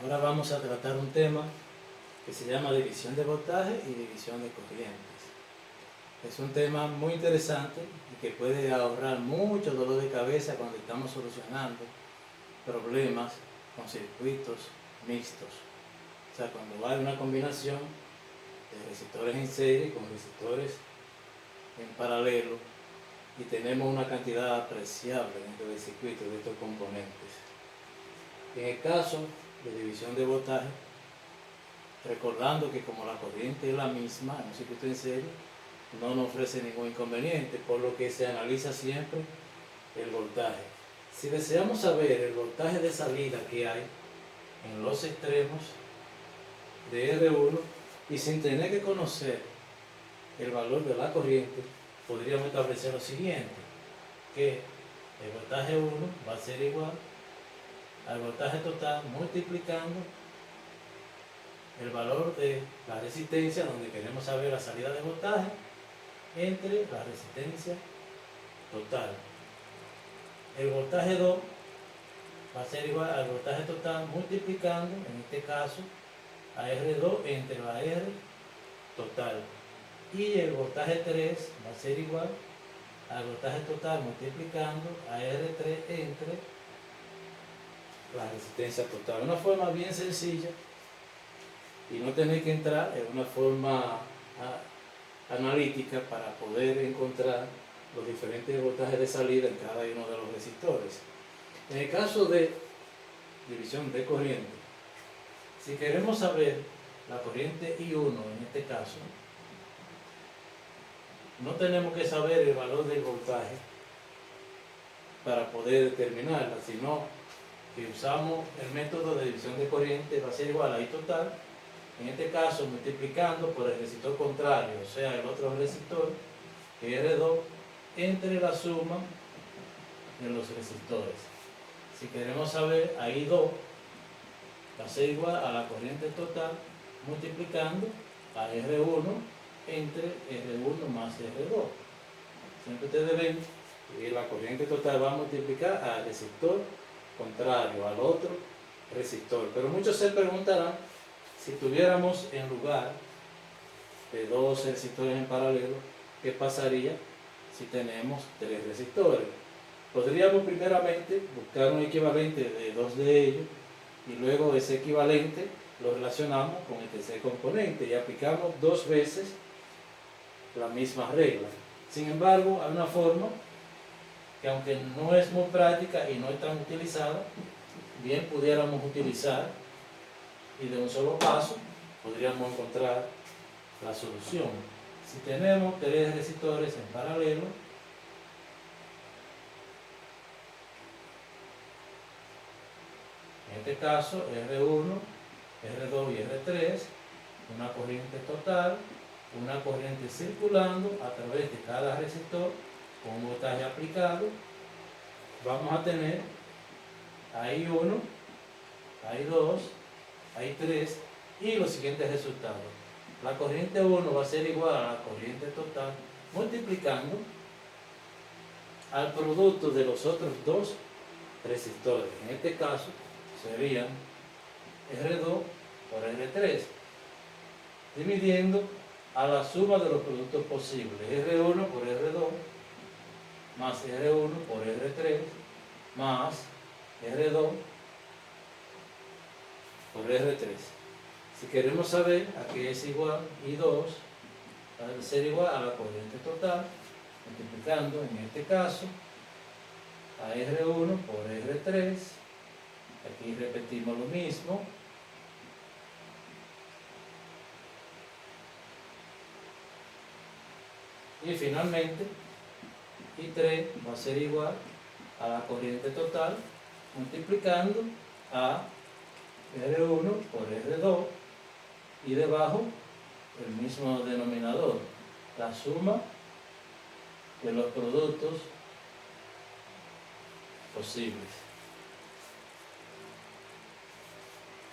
Ahora vamos a tratar un tema que se llama división de voltaje y división de corrientes. Es un tema muy interesante y que puede ahorrar mucho dolor de cabeza cuando estamos solucionando problemas con circuitos mixtos. O sea, cuando hay una combinación de resistores en serie con resistores en paralelo y tenemos una cantidad apreciable dentro del circuito de estos componentes. En el caso de división de voltaje, recordando que como la corriente es la misma en un circuito en serie, no nos ofrece ningún inconveniente, por lo que se analiza siempre el voltaje. Si deseamos saber el voltaje de salida que hay en los extremos de R1 y sin tener que conocer el valor de la corriente, podríamos establecer lo siguiente, que el voltaje 1 va a ser igual al voltaje total multiplicando el valor de la resistencia, donde queremos saber la salida de voltaje, entre la resistencia total. El voltaje 2 va a ser igual al voltaje total multiplicando, en este caso, a R2 entre la R total. Y el voltaje 3 va a ser igual al voltaje total multiplicando a R3 entre la resistencia total. Una forma bien sencilla y no tener que entrar en una forma analítica para poder encontrar los diferentes voltajes de salida en cada uno de los resistores. En el caso de división de corriente, si queremos saber la corriente I1 en este caso, no tenemos que saber el valor del voltaje para poder determinarla, sino que usamos el método de división de corriente, va a ser igual a I total, en este caso multiplicando por el resistor contrario, o sea el otro resistor, que es R2, entre la suma de los resistores. Si queremos saber a I2, va a ser igual a la corriente total multiplicando a R1 entre R1 más R2. Siempre ustedes ven que la corriente total va a multiplicar al resistor contrario, al otro resistor. Pero muchos se preguntarán, si tuviéramos en lugar de dos resistores en paralelo, ¿qué pasaría si tenemos tres resistores? Podríamos primeramente buscar un equivalente de dos de ellos y luego ese equivalente lo relacionamos con el tercer componente y aplicamos dos veces la misma regla. Sin embargo, hay una forma que, aunque no es muy práctica y no es tan utilizada, bien pudiéramos utilizar y de un solo paso podríamos encontrar la solución. Si tenemos tres resistores en paralelo, en este caso R1, R2 y R3, una corriente total, una corriente circulando a través de cada resistor con un voltaje aplicado, vamos a tener ahí 1, ahí 2, ahí 3 y los siguientes resultados. La corriente 1 va a ser igual a la corriente total multiplicando al producto de los otros dos resistores. En este caso serían R2 por R3, dividiendo a la suma de los productos posibles, R1 por R2 más R1 por R3 más R2 por R3. Si queremos saber a qué es igual I2, va a ser igual a la corriente total, multiplicando en este caso a R1 por R3, aquí repetimos lo mismo, y finalmente I3 va a ser igual a la corriente total multiplicando a R1 por R2 y debajo el mismo denominador, la suma de los productos posibles.